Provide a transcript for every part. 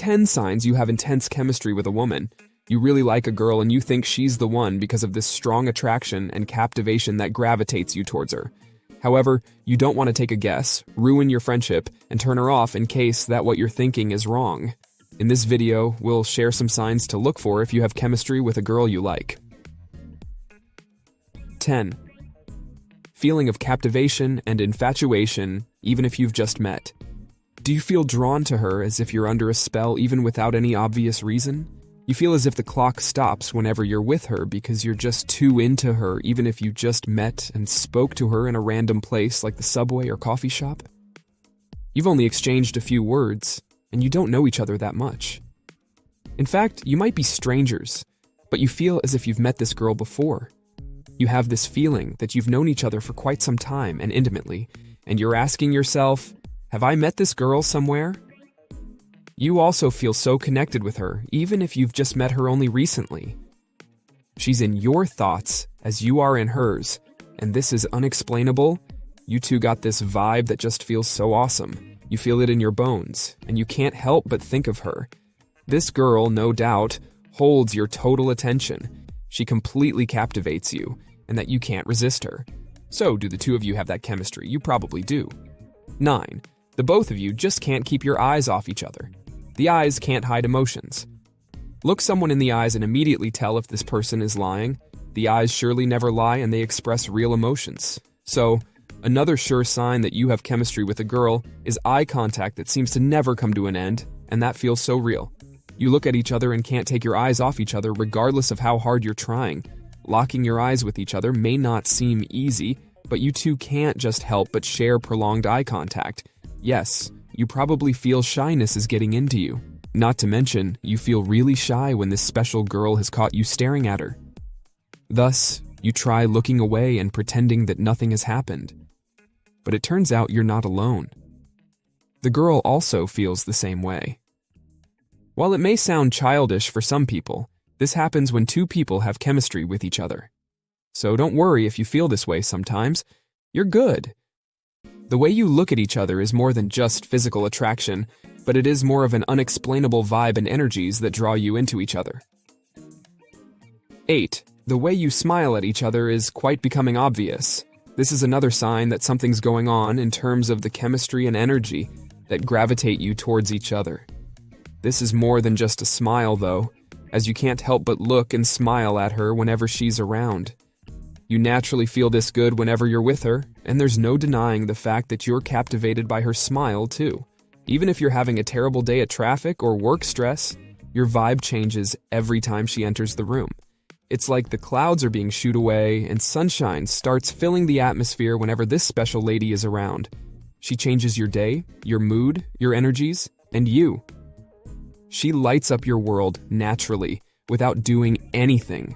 10 signs you have intense chemistry with a woman. You really like a girl and you think she's the one because of this strong attraction and captivation that gravitates you towards her. However, you don't want to take a guess, ruin your friendship, and turn her off in case that what you're thinking is wrong. In this video, we'll share some signs to look for if you have chemistry with a girl you like. 10. Feeling of captivation and infatuation, even if you've just met. Do you feel drawn to her as if you're under a spell even without any obvious reason? You feel as if the clock stops whenever you're with her because you're just too into her even if you just met and spoke to her in a random place like the subway or coffee shop? You've only exchanged a few words, and you don't know each other that much. In fact, you might be strangers, but you feel as if you've met this girl before. You have this feeling that you've known each other for quite some time and intimately, and you're asking yourself, have I met this girl somewhere? You also feel so connected with her, even if you've just met her only recently. She's in your thoughts as you are in hers, and this is unexplainable. You two got this vibe that just feels so awesome. You feel it in your bones, and you can't help but think of her. This girl, no doubt, holds your total attention. She completely captivates you, and that you can't resist her. So, do the two of you have that chemistry? You probably do. 9. The both of you just can't keep your eyes off each other. The eyes can't hide emotions. Look someone in the eyes and immediately tell if this person is lying. The eyes surely never lie and they express real emotions. So, another sure sign that you have chemistry with a girl is eye contact that seems to never come to an end, and that feels so real. You look at each other and can't take your eyes off each other regardless of how hard you're trying. Locking your eyes with each other may not seem easy, but you two can't just help but share prolonged eye contact. Yes, you probably feel shyness is getting into you. Not to mention, you feel really shy when this special girl has caught you staring at her. Thus, you try looking away and pretending that nothing has happened. But it turns out you're not alone. The girl also feels the same way. While it may sound childish for some people, this happens when two people have chemistry with each other. So don't worry if you feel this way sometimes. You're good. The way you look at each other is more than just physical attraction, but it is more of an unexplainable vibe and energies that draw you into each other. 8. The way you smile at each other is quite becoming obvious. This is another sign that something's going on in terms of the chemistry and energy that gravitate you towards each other. This is more than just a smile, though, as you can't help but look and smile at her whenever she's around. You naturally feel this good whenever you're with her, and there's no denying the fact that you're captivated by her smile, too. Even if you're having a terrible day at traffic or work stress, your vibe changes every time she enters the room. It's like the clouds are being shooed away and sunshine starts filling the atmosphere whenever this special lady is around. She changes your day, your mood, your energies, and you. She lights up your world naturally, without doing anything.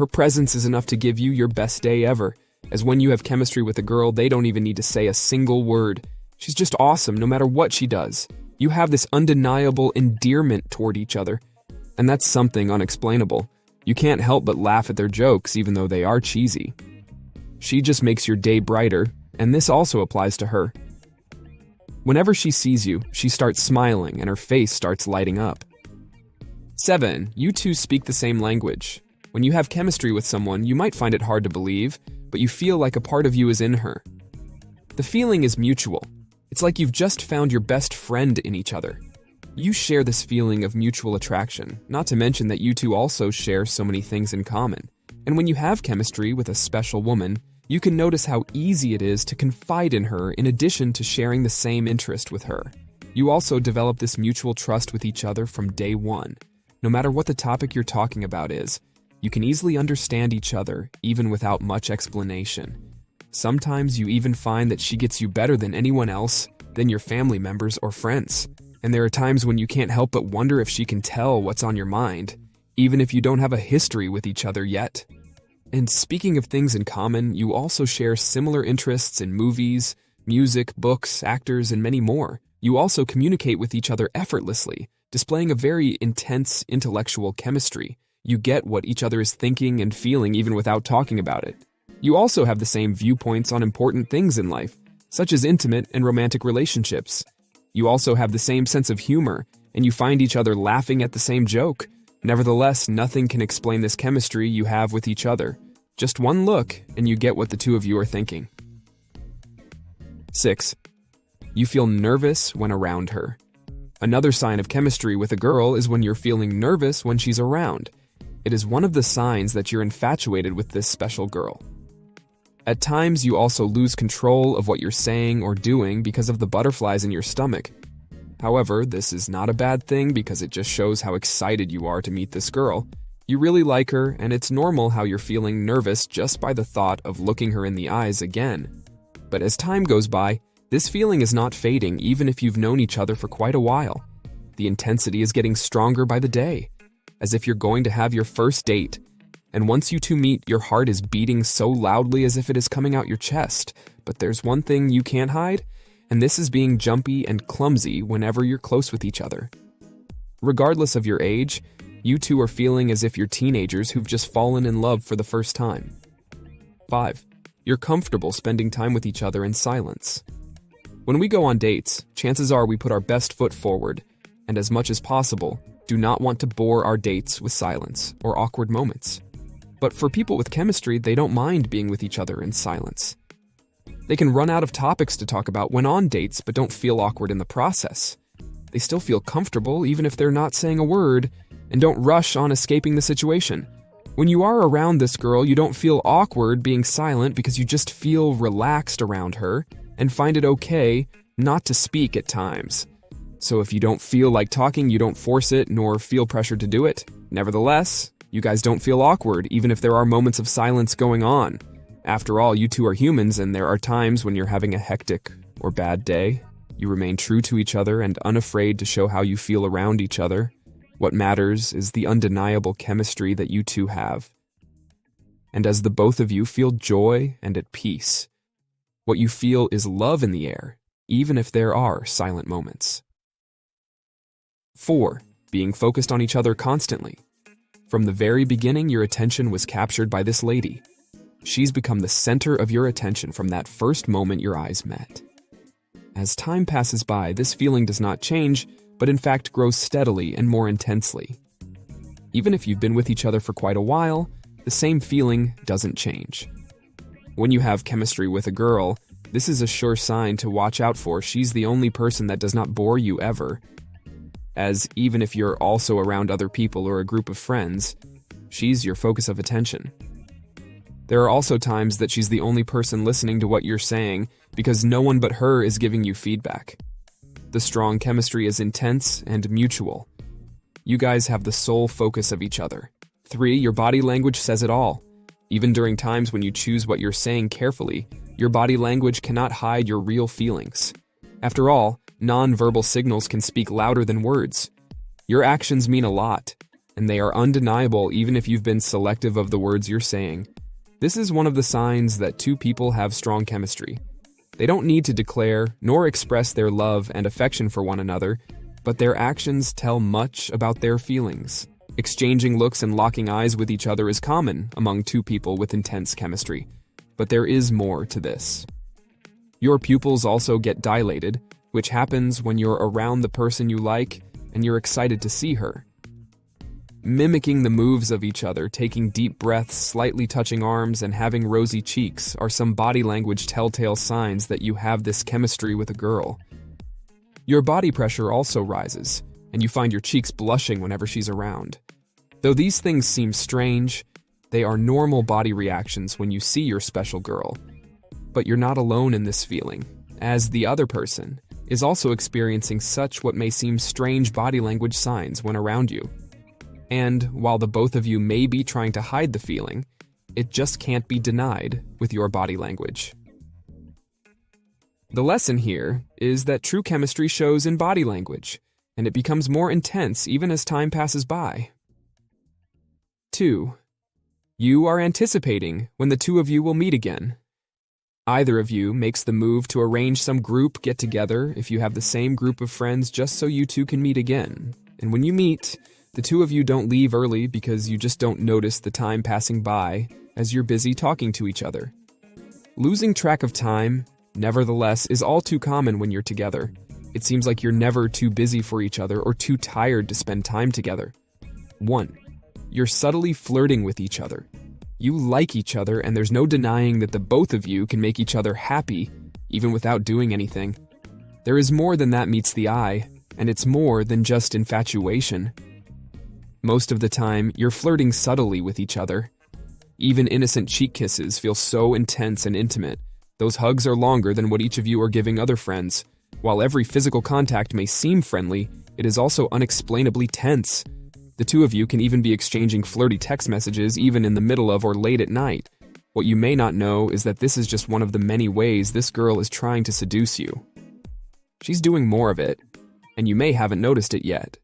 Her presence is enough to give you your best day ever, as when you have chemistry with a girl, they don't even need to say a single word. She's just awesome no matter what she does. You have this undeniable endearment toward each other, and that's something unexplainable. You can't help but laugh at their jokes even though they are cheesy. She just makes your day brighter, and this also applies to her. Whenever she sees you, she starts smiling and her face starts lighting up. 7. You two speak the same language. When you have chemistry with someone, you might find it hard to believe, but you feel like a part of you is in her. The feeling is mutual. It's like you've just found your best friend in each other. You share this feeling of mutual attraction, not to mention that you two also share so many things in common. And when you have chemistry with a special woman, you can notice how easy it is to confide in her in addition to sharing the same interest with her. You also develop this mutual trust with each other from day one. No matter what the topic you're talking about is, you can easily understand each other, even without much explanation. Sometimes you even find that she gets you better than anyone else, than your family members or friends. And there are times when you can't help but wonder if she can tell what's on your mind, even if you don't have a history with each other yet. And speaking of things in common, you also share similar interests in movies, music, books, actors, and many more. You also communicate with each other effortlessly, displaying a very intense intellectual chemistry. You get what each other is thinking and feeling even without talking about it. You also have the same viewpoints on important things in life, such as intimate and romantic relationships. You also have the same sense of humor, and you find each other laughing at the same joke. Nevertheless, nothing can explain this chemistry you have with each other. Just one look, and you get what the two of you are thinking. 6. You feel nervous when around her. Another sign of chemistry with a girl is when you're feeling nervous when she's around. It is one of the signs that you're infatuated with this special girl. At times, you also lose control of what you're saying or doing because of the butterflies in your stomach. However, this is not a bad thing because it just shows how excited you are to meet this girl. You really like her, and it's normal how you're feeling nervous just by the thought of looking her in the eyes again. But as time goes by, this feeling is not fading even if you've known each other for quite a while. The intensity is getting stronger by the day, as if you're going to have your first date. And once you two meet, your heart is beating so loudly as if it is coming out your chest. But there's one thing you can't hide, and this is being jumpy and clumsy whenever you're close with each other. Regardless of your age, you two are feeling as if you're teenagers who've just fallen in love for the first time. 5. You're comfortable spending time with each other in silence. When we go on dates, chances are we put our best foot forward, and as much as possible, do not want to bore our dates with silence or awkward moments. But for people with chemistry, they don't mind being with each other in silence. They can run out of topics to talk about when on dates, but don't feel awkward in the process. They still feel comfortable even if they're not saying a word, and don't rush on escaping the situation. When you are around this girl, you don't feel awkward being silent because you just feel relaxed around her and find it okay not to speak at times. So if you don't feel like talking, you don't force it nor feel pressured to do it. Nevertheless, you guys don't feel awkward even if there are moments of silence going on. After all, you two are humans, and there are times when you're having a hectic or bad day. You remain true to each other and unafraid to show how you feel around each other. What matters is the undeniable chemistry that you two have. And as the both of you feel joy and at peace, what you feel is love in the air, even if there are silent moments. 4. Being focused on each other constantly. From the very beginning, your attention was captured by this lady. She's become the center of your attention from that first moment your eyes met. As time passes by, this feeling does not change, but in fact grows steadily and more intensely. Even if you've been with each other for quite a while, the same feeling doesn't change. When you have chemistry with a girl, this is a sure sign to watch out for. She's the only person that does not bore you ever, as even if you're also around other people or a group of friends, she's your focus of attention. There are also times that she's the only person listening to what you're saying because no one but her is giving you feedback. The strong chemistry is intense and mutual. You guys have the sole focus of each other. 3. Your body language says it all. Even during times when you choose what you're saying carefully, your body language cannot hide your real feelings. After all, non-verbal signals can speak louder than words. Your actions mean a lot, and they are undeniable even if you've been selective of the words you're saying. This is one of the signs that two people have strong chemistry. They don't need to declare nor express their love and affection for one another, but their actions tell much about their feelings. Exchanging looks and locking eyes with each other is common among two people with intense chemistry, but there is more to this. Your pupils also get dilated, which happens when you're around the person you like and you're excited to see her. Mimicking the moves of each other, taking deep breaths, slightly touching arms, and having rosy cheeks are some body language telltale signs that you have this chemistry with a girl. Your body pressure also rises, and you find your cheeks blushing whenever she's around. Though these things seem strange, they are normal body reactions when you see your special girl. But you're not alone in this feeling, as the other person is also experiencing such what may seem strange body language signs when around you. And while the both of you may be trying to hide the feeling, it just can't be denied with your body language. The lesson here is that true chemistry shows in body language, and it becomes more intense even as time passes by. 2. You are anticipating when the two of you will meet again. Either of you makes the move to arrange some group get-together if you have the same group of friends just so you two can meet again. And when you meet, the two of you don't leave early because you just don't notice the time passing by as you're busy talking to each other. Losing track of time, nevertheless, is all too common when you're together. It seems like you're never too busy for each other or too tired to spend time together. 1. You're subtly flirting with each other. You like each other, and there's no denying that the both of you can make each other happy, even without doing anything. There is more than that meets the eye, and it's more than just infatuation. Most of the time, you're flirting subtly with each other. Even innocent cheek kisses feel so intense and intimate. Those hugs are longer than what each of you are giving other friends. While every physical contact may seem friendly, it is also unexplainably tense. The two of you can even be exchanging flirty text messages even in the middle of or late at night. What you may not know is that this is just one of the many ways this girl is trying to seduce you. She's doing more of it, and you may haven't noticed it yet.